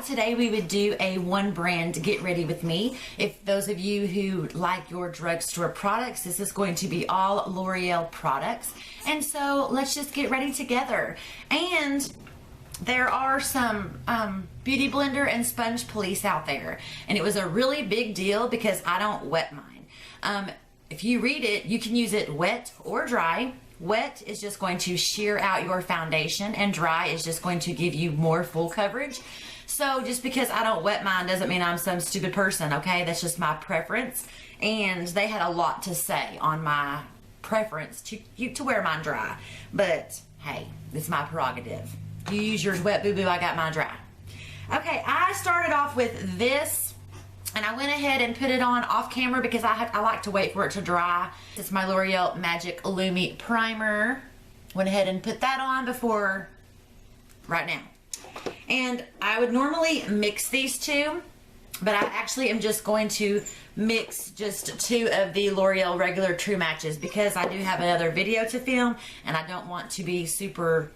today we would do a one brand get ready with me. If those of you who like your drugstore products, this is going to be all L'Oreal products. And so let's just get ready together. And there are some beauty blender and sponge police out there. And it was a really big deal because I don't wet mine. If you read it, you can use it wet or dry. Wet is just going to sheer out your foundation, and dry is just going to give you more full coverage. So just because I don't wet mine doesn't mean I'm some stupid person, okay? That's just my preference. And they had a lot to say on my preference to wear mine dry. But hey, it's my prerogative. You use yours wet, boo-boo, I got mine dry. Okay, I started off with this. And I went ahead and put it on off camera because I like to wait for it to dry. It's my L'Oreal Magic Lumi Primer. Went ahead and put that on before, right now. And I would normally mix these two, but I actually am just going to mix just two of the L'Oreal regular True Matches because I do have another video to film and I don't want to be super,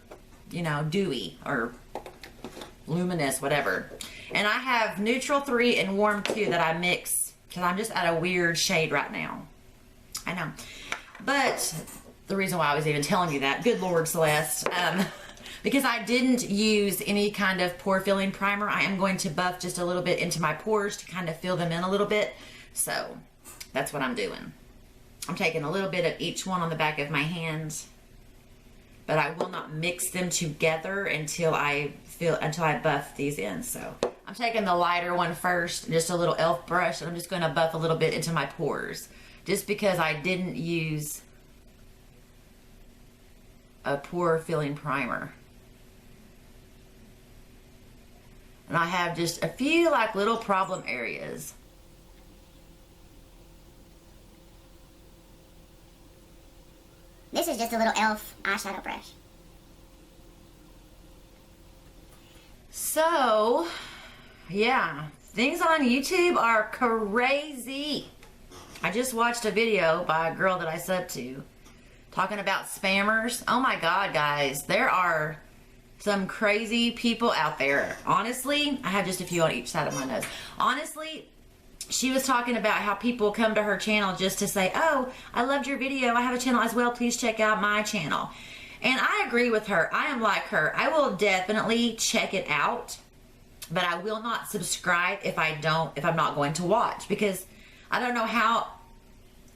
you know, dewy or luminous, whatever. And I have neutral 3 and warm 2 that I mix because I'm just at a weird shade right now. I know. But the reason why I was even telling you that, good Lord, Celeste, because I didn't use any kind of pore filling primer. I am going to buff just a little bit into my pores to kind of fill them in a little bit. So that's what I'm doing. I'm taking a little bit of each one on the back of my hands, but I will not mix them together until I buff these in. So I'm taking the lighter one first, just a little elf brush, and I'm just going to buff a little bit into my pores just because I didn't use a pore filling primer. And I have just a few like little problem areas. This is just a little elf eyeshadow brush. So, yeah, things on YouTube are crazy. I just watched a video by a girl that I sub to talking about spammers. Oh my God, guys, there are some crazy people out there. Honestly, I have just a few on each side of my nose. Honestly, she was talking about how people come to her channel just to say, oh, I loved your video. I have a channel as well. Please check out my channel. And I agree with her. I am like her. I will definitely check it out, but I will not subscribe if I'm not going to watch, because I don't know how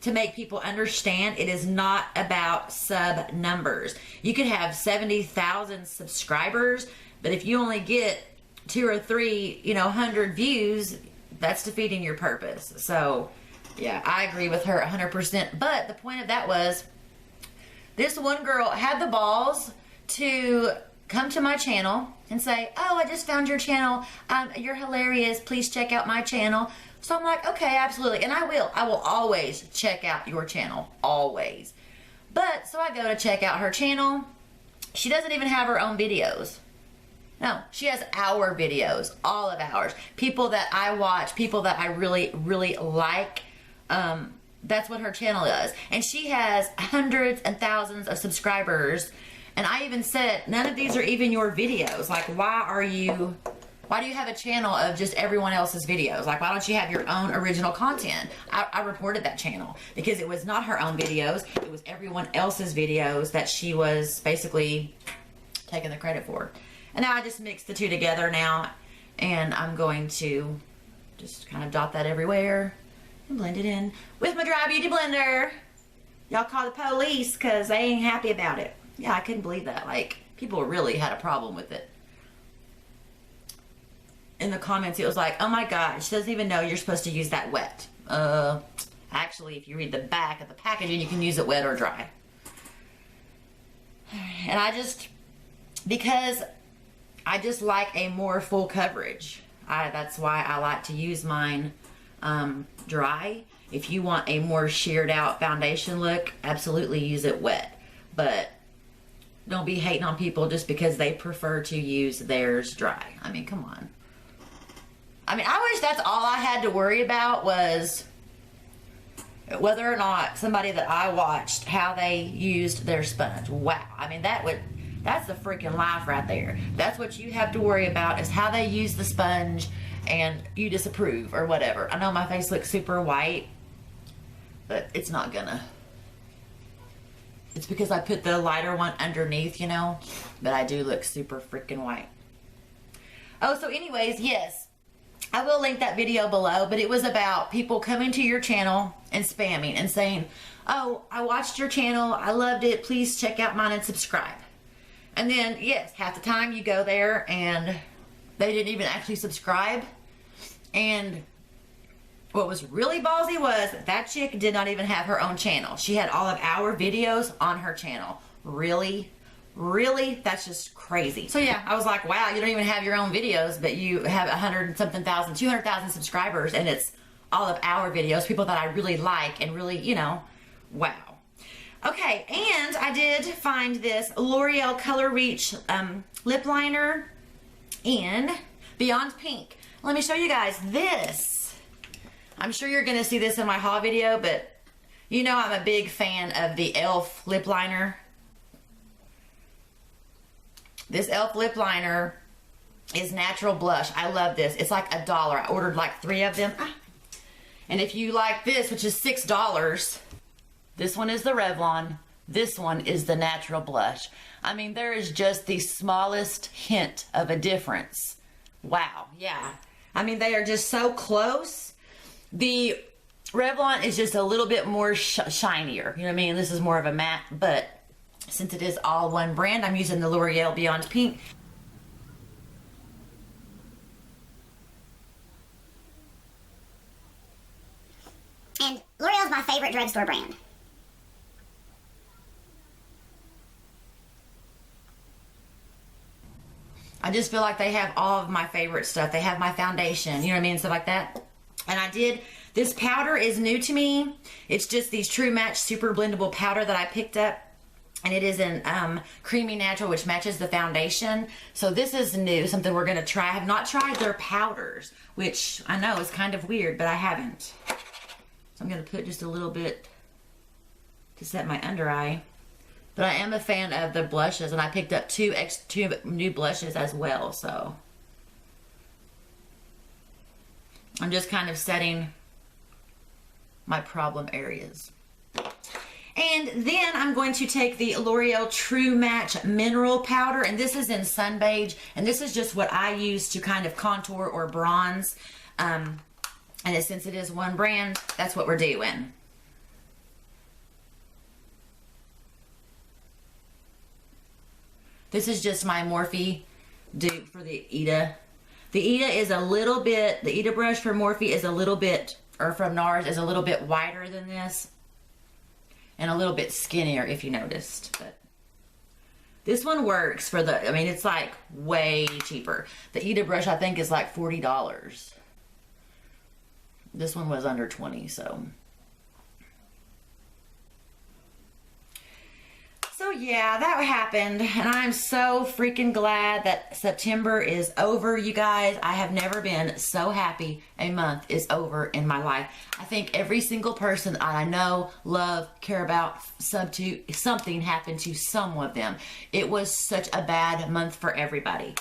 to make people understand it is not about sub numbers. You could have 70,000 subscribers, but if you only get 2 or 3, 100 views, that's defeating your purpose. So yeah, I agree with her 100%. But the point of that was, this one girl had the balls to come to my channel and say, oh, I just found your channel. You're hilarious. Please check out my channel. So I'm like, okay, absolutely. And I will always check out your channel, always. But so I go to check out her channel. She doesn't even have her own videos. No, she has our videos, all of ours. People that I watch, people that I really, really like. That's what her channel is. And she has hundreds and thousands of subscribers. And I even said, none of these are even your videos. Like, why do you have a channel of just everyone else's videos? Like, why don't you have your own original content? I reported that channel because it was not her own videos. It was everyone else's videos that she was basically taking the credit for. And now I just mixed the two together now. And I'm going to just kind of dot that everywhere and blend it in with my dry beauty blender. Y'all call the police because they ain't happy about it. Yeah, I couldn't believe that. Like, people really had a problem with it. In the comments, it was like, oh my God, she doesn't even know you're supposed to use that wet. Actually, if you read the back of the packaging, you can use it wet or dry. And because I just like a more full coverage. That's why I like to use mine dry. If you want a more sheared out foundation look, absolutely use it wet. But don't be hating on people just because they prefer to use theirs dry. I mean, come on. I mean, I wish that's all I had to worry about was whether or not somebody that I watched, how they used their sponge. Wow. I mean, that That's the freaking life right there. That's what you have to worry about, is how they use the sponge and you disapprove or whatever. I know my face looks super white, but it's not gonna. It's because I put the lighter one underneath, you know, but I do look super freaking white. Oh, so anyways, yes, I will link that video below, but it was about people coming to your channel and spamming and saying, oh, I watched your channel, I loved it, please check out mine and subscribe. And then, yes, half the time you go there and they didn't even actually subscribe. And what was really ballsy was that chick did not even have her own channel. She had all of our videos on her channel. Really? Really? That's just crazy. So yeah, I was like, wow, you don't even have your own videos, but you have 100-something thousand, 200,000 subscribers, and it's all of our videos, people that I really like and really, you know, wow. Okay, and I did find this L'Oreal Color Reach lip liner in Beyond Pink. Let me show you guys this. I'm sure you're gonna see this in my haul video, but you know I'm a big fan of the e.l.f. lip liner. This e.l.f. lip liner is natural blush. I love this. It's like $1. I ordered like 3 of them. And if you like this, which is $6, this one is the Revlon. This one is the natural blush. I mean, there is just the smallest hint of a difference. Wow, yeah. I mean, they are just so close. The Revlon is just a little bit more shinier. You know what I mean? This is more of a matte, but since it is all one brand, I'm using the L'Oreal Beyond Pink. And L'Oreal's my favorite drugstore brand. I just feel like they have all of my favorite stuff. They have my foundation, you know what I mean, stuff like that. And I did, this powder is new to me. It's just these True Match Super Blendable powder that I picked up. And it is in Creamy Natural, which matches the foundation. So this is new, something we're gonna try. I have not tried their powders, which I know is kind of weird, but I haven't. So I'm gonna put just a little bit to set my under eye. But I am a fan of the blushes, and I picked up two new blushes as well, so. I'm just kind of setting my problem areas. And then I'm going to take the L'Oreal True Match Mineral Powder, and this is in Sun Beige, and this is just what I use to kind of contour or bronze. And since it is one brand, that's what we're doing. This is just my Morphe dupe for the Ida. The Ida is a little bit, the Ida brush for Morphe is a little bit, or from NARS is a little bit wider than this. And a little bit skinnier, if you noticed. But this one works for the, I mean, it's like way cheaper. The Ida brush, I think, is like $40. This one was under 20, so. So yeah, that happened, and I'm so freaking glad that September is over, you guys. I have never been so happy a month is over in my life. I think every single person I know, love, care about, something happened to some of them. It was such a bad month for everybody.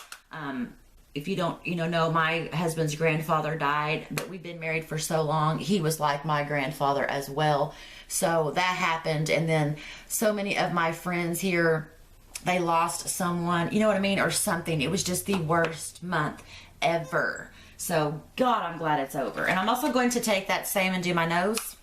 If you don't, know, my husband's grandfather died, but we've been married for so long. He was like my grandfather as well. So that happened. And then so many of my friends here, they lost someone, you know what I mean? Or something. It was just the worst month ever. So God, I'm glad it's over. And I'm also going to take that same and do my nose.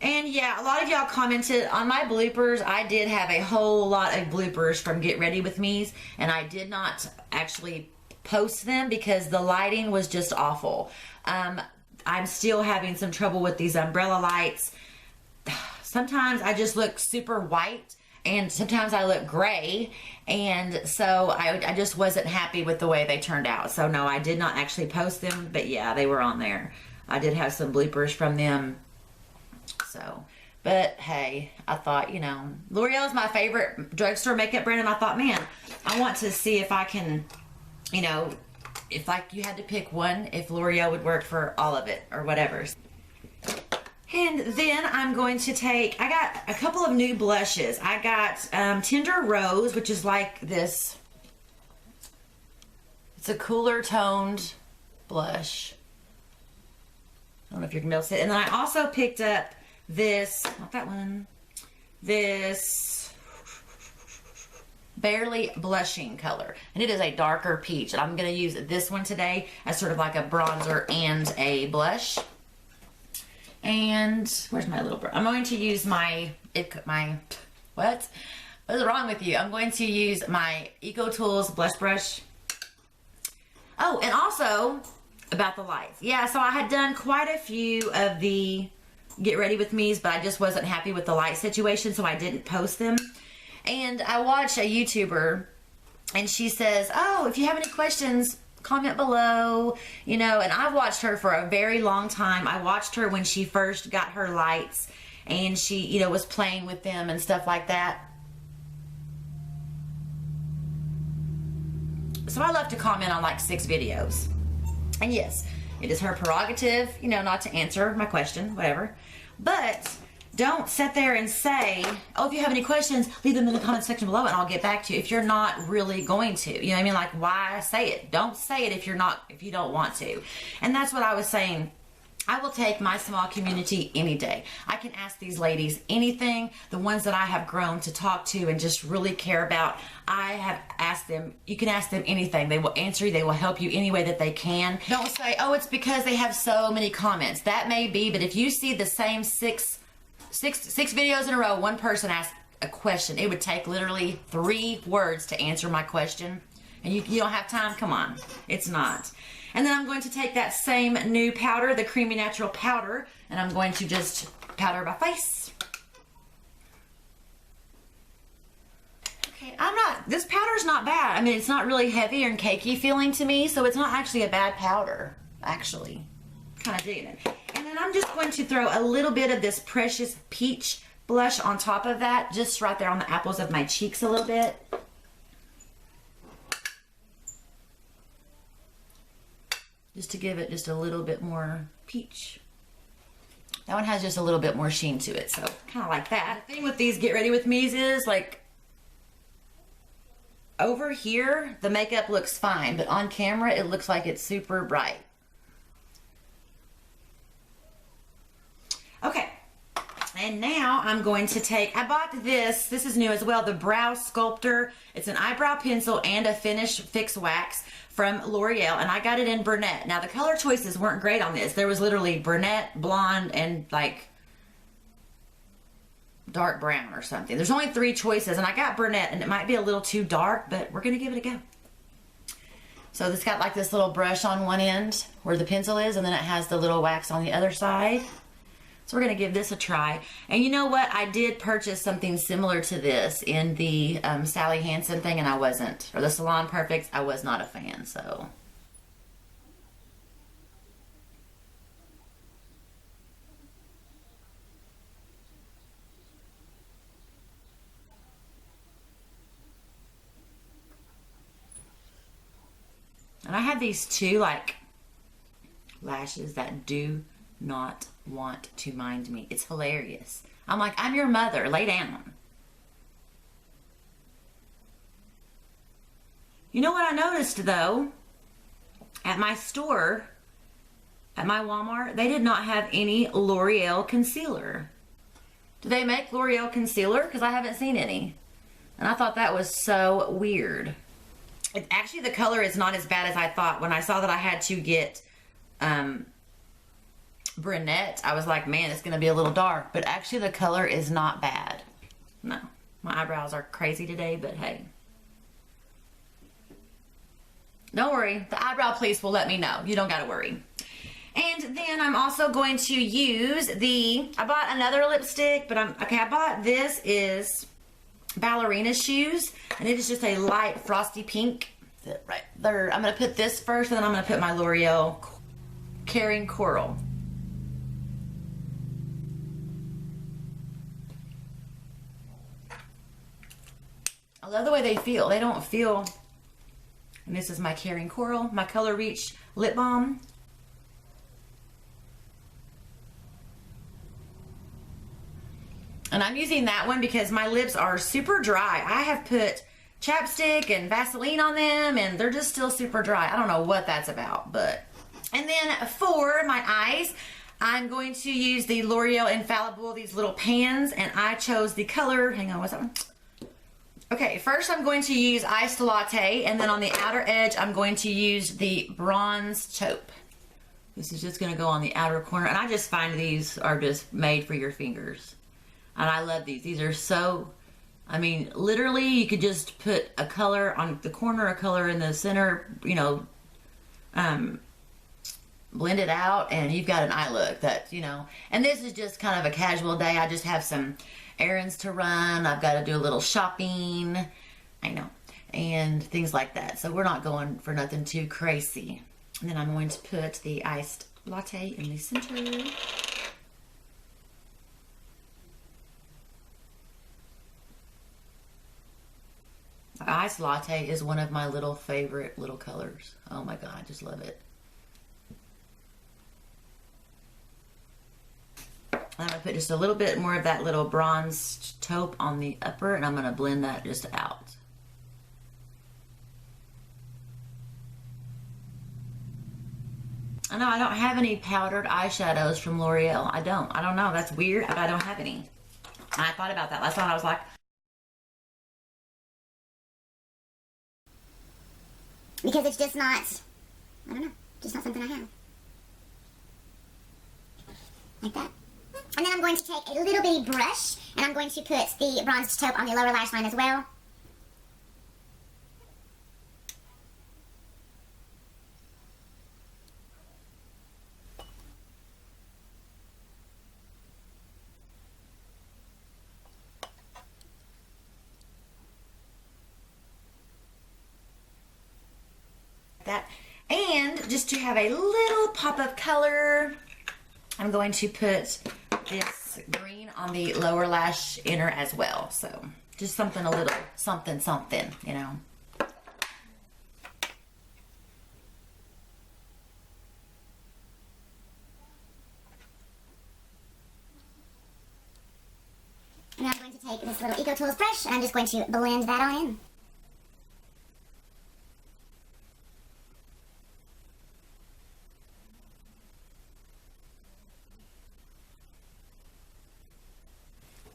And yeah, a lot of y'all commented on my bloopers. I did have a whole lot of bloopers from Get Ready With Me's, and I did not actually post them because the lighting was just awful. I'm still having some trouble with these umbrella lights. Sometimes I just look super white, and sometimes I look gray, and so I just wasn't happy with the way they turned out. So no, I did not actually post them, but yeah, they were on there. I did have some bloopers from them. So, but hey, I thought, L'Oreal is my favorite drugstore makeup brand, and I thought, man, I want to see if I can, if like you had to pick one, if L'Oreal would work for all of it or whatever. And then I'm going to take, I got a couple of new blushes. I got Tender Rose, which is like this. It's a cooler toned blush. I don't know if you can be able to see it. And then I also picked up this, not that one, this Barely Blushing color. And it is a darker peach. And I'm going to use this one today as sort of like a bronzer and a blush. And where's my little brush? I'm going to use what is wrong with you? I'm going to use my Eco Tools blush brush. Oh, and also about the lights. Yeah, so I had done quite a few of the get ready with me's, but I just wasn't happy with the light situation, so I didn't post them. And I watched a YouTuber, and she says, oh, if you have any questions, comment below, you know. And I've watched her for a very long time. I watched her when she first got her lights, and she, you know, was playing with them and stuff like that. So I love to comment on like 6 videos. And yes, it is her prerogative, you know, not to answer my question, whatever. But don't sit there and say, oh, if you have any questions, leave them in the comment section below and I'll get back to you, if you're not really going to. You know what I mean? Like, why say it? Don't say it if you don't want to. And that's what I was saying. I will take my small community any day. I can ask these ladies anything, the ones that I have grown to talk to and just really care about. I have asked them, you can ask them anything. They will answer you. They will help you any way that they can. Don't say, oh, it's because they have so many comments. That may be, but if you see the same six videos in a row, one person asks a question, it would take literally 3 words to answer my question. And you don't have time? Come on. It's not. And then I'm going to take that same new powder, the Creamy Natural powder, and I'm going to just powder my face. Okay, this powder's not bad. I mean, it's not really heavy and cakey feeling to me, so it's not actually a bad powder, actually. Kind of digging it. And then I'm just going to throw a little bit of this Precious Peach blush on top of that, just right there on the apples of my cheeks a little bit. Just to give it just a little bit more peach. That one has just a little bit more sheen to it, so kind of like that. The thing with these Get Ready With Me's is, like, over here, the makeup looks fine, but on camera, it looks like it's super bright. Okay, and now I'm going to take, I bought this is new as well, the Brow Sculptor. It's an eyebrow pencil and a fix wax from L'Oreal, and I got it in Brunette. Now, the color choices weren't great on this. There was literally brunette, blonde, and like dark brown or something. There's only 3 choices, and I got brunette, and it might be a little too dark, but we're going to give it a go. So this got like this little brush on one end where the pencil is, and then it has the little wax on the other side. So we're going to give this a try. And you know what? I did purchase something similar to this in the Sally Hansen thing, and I wasn't. Or the Salon Perfects, I was not a fan, so. And I have these 2, like, lashes that do not want to mind me. It's hilarious. I'm like, I'm your mother. Lay down. You know what I noticed, though? At my store, at my Walmart, they did not have any L'Oreal concealer. Do they make L'Oreal concealer? Because I haven't seen any. And I thought that was so weird. Actually, the color is not as bad as I thought. When I saw that I had to get Brunette, I was like, man, it's going to be a little dark. But actually, the color is not bad. No, my eyebrows are crazy today, but hey. Don't worry. The eyebrow police will let me know. You don't got to worry. And then I'm also going to use I bought another lipstick, but I bought this is Ballerina shoes, and it is just a light frosty pink. Right there. I'm going to put this first, and then I'm going to put my L'Oreal Caring Coral. I love the way they feel. They don't feel, and this is my Caring Coral, my Color Reach lip balm. And I'm using that one because my lips are super dry. I have put chapstick and Vaseline on them and they're just still super dry. I don't know what that's about, but. And then for my eyes, I'm going to use the L'Oreal Infallible, these little pans, and I chose the color, hang on, what's that one? Okay, first I'm going to use Iced Latte, and then on the outer edge, I'm going to use the Bronze Taupe. This is just gonna go on the outer corner, and I just find these are just made for your fingers. And I love these. These are so, I mean, literally you could just put a color on the corner, a color in the center, you know, blend it out, and you've got an eye look that, you know. And this is just kind of a casual day. I just have some errands to run. I've got to do a little shopping. I know. And things like that. So we're not going for nothing too crazy. And then I'm going to put the Iced Latte in the center. The Iced Latte is one of my little favorite little colors. Oh my God, I just love it. I'm going to put just a little bit more of that little Bronze Taupe on the upper, and I'm going to blend that just out. I know I don't have any powdered eyeshadows from L'Oreal. I don't know. That's weird, but I don't have any. And I thought about that last night. I was like, because it's just not, I don't know, just not something I have. Like that. And then I'm going to take a little bitty brush, and I'm going to put the Bronze Taupe on the lower lash line as well. that. And just to have a little pop of color, I'm going to put this green on the lower lash inner as well. So just something a little something, you know. And I'm going to take this little Eco Tools brush and I'm just going to blend that on in.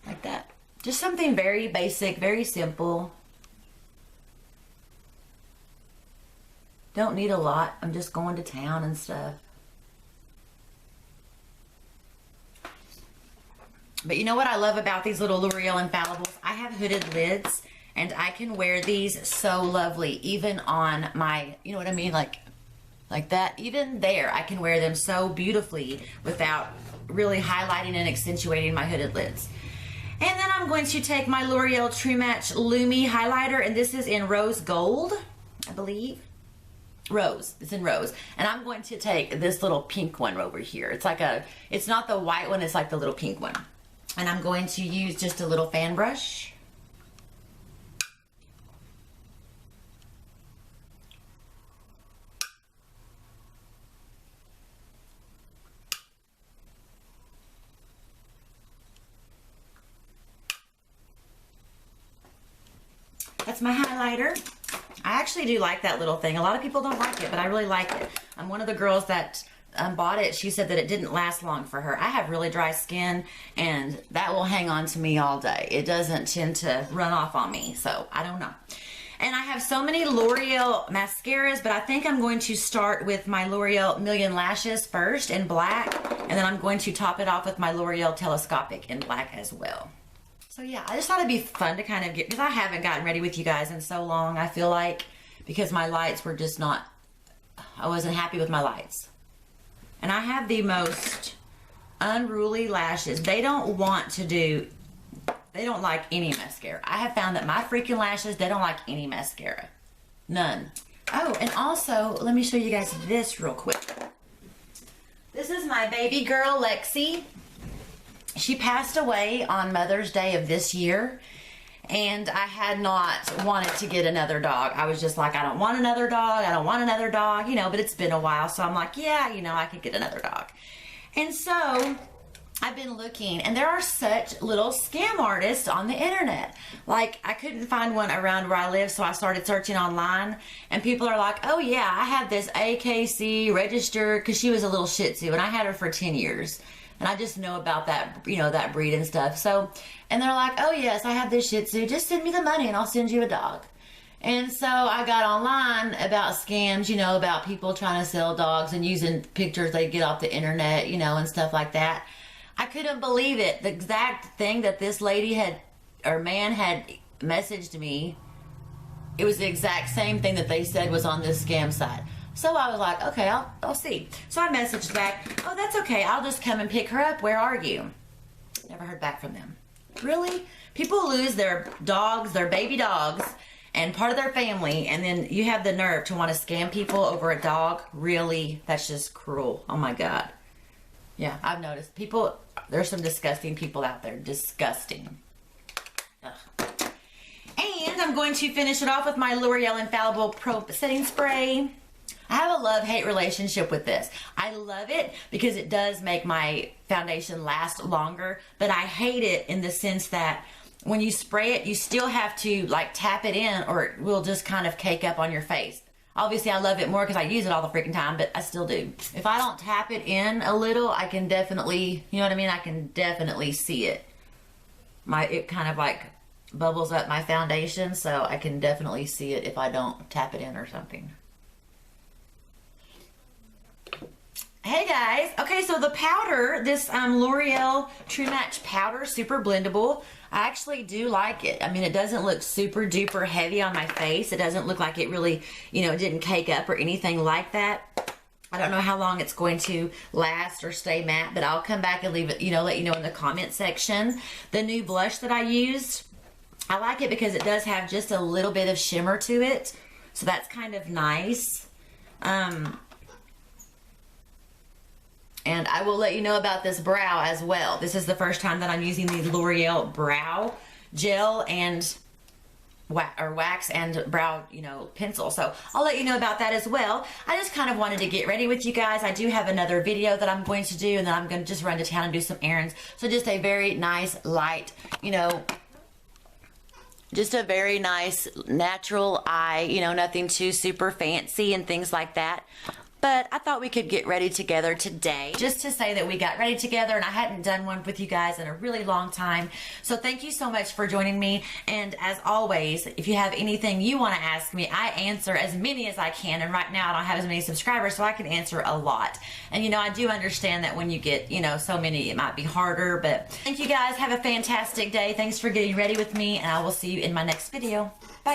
Like that. Just something very basic, very simple. Don't need a lot. I'm just going to town and stuff. But you know what I love about these little L'Oreal Infallibles? I have hooded lids and I can wear these so lovely even on my, you know what I mean? Like that. Even there, I can wear them so beautifully without really highlighting and accentuating my hooded lids. And then I'm going to take my L'Oreal True Match Lumi highlighter, and this is in rose gold, I believe. Rose, it's in rose. And I'm going to take this little pink one over here. It's like it's not the white one, it's like the little pink one. And I'm going to use just a little fan brush. That's my highlighter. I actually do like that little thing. A lot of people don't like it, but I really like it. I'm one of the girls that bought it. She said that it didn't last long for her. I have really dry skin, and that will hang on to me all day. It doesn't tend to run off on me, so I don't know. And I have so many L'Oreal mascaras, but I think I'm going to start with my L'Oreal Million Lashes first in black, and then I'm going to top it off with my L'Oreal Telescopic in black as well. So yeah, I just thought it'd be fun to kind of get, because I haven't gotten ready with you guys in so long, I feel like, because my lights were just not, I wasn't happy with my lights. And I have the most unruly lashes. They don't want to do, they don't like any mascara. I have found that my freaking lashes, they don't like any mascara. None. Oh, and also, let me show you guys this real quick. This is my baby girl, Lexi. She passed away on Mother's Day of this year, and I had not wanted to get another dog. I was just like, I don't want another dog. I don't want another dog, you know, but it's been a while. So I'm like, yeah, you know, I could get another dog. And so I've been looking, and there are such little scam artists on the internet. Like, I couldn't find one around where I live, so I started searching online, and people are like, oh yeah, I have this AKC registered, because she was a little Shih Tzu, and I had her for 10 years. And I just know about that, you know, that breed and stuff. So, and they're like, oh yes, I have this Shih Tzu, just send me the money and I'll send you a dog. And so I got online about scams, you know, about people trying to sell dogs and using pictures they get off the internet, you know, and stuff like that. I couldn't believe it. The exact thing that this lady had, or man had messaged me, it was the exact same thing that they said was on this scam site. So I was like, okay, I'll see. So I messaged back, oh, that's okay. I'll just come and pick her up. Where are you? Never heard back from them. Really? People lose their dogs, their baby dogs, and part of their family, and then you have the nerve to want to scam people over a dog? Really? That's just cruel. Oh my God. Yeah, I've noticed. People, there's some disgusting people out there. Disgusting. Ugh. And I'm going to finish it off with my L'Oreal Infallible Pro Setting Spray. I have a love-hate relationship with this. I love it because it does make my foundation last longer, but I hate it in the sense that when you spray it, you still have to like tap it in or it will just kind of cake up on your face. Obviously, I love it more because I use it all the freaking time, but I still do. If I don't tap it in a little, I can definitely, you know what I mean? I can definitely see it. It kind of like bubbles up my foundation, so I can definitely see it if I don't tap it in or something. Hey guys, okay, so the powder, this L'Oreal True Match powder, super blendable. I actually do like it. I mean, it doesn't look super duper heavy on my face. It doesn't look like it really, you know, didn't cake up or anything like that. I don't know how long it's going to last or stay matte, but I'll come back and leave it, you know, let you know in the comment section. The new blush that I used, I like it because it does have just a little bit of shimmer to it. So that's kind of nice. And I will let you know about this brow as well. This is the first time that I'm using the L'Oreal brow gel and wax and brow, you know, pencil. So I'll let you know about that as well. I just kind of wanted to get ready with you guys. I do have another video that I'm going to do, and then I'm going to just run to town and do some errands. So just a very nice, light, you know, just a very nice natural eye, you know, nothing too super fancy and things like that. But I thought we could get ready together today, just to say that we got ready together, and I hadn't done one with you guys in a really long time. So thank you so much for joining me. And as always, if you have anything you want to ask me, I answer as many as I can. And right now I don't have as many subscribers, so I can answer a lot. And you know, I do understand that when you get, you know, so many, it might be harder. But thank you guys. Have a fantastic day. Thanks for getting ready with me, and I will see you in my next video. Bye.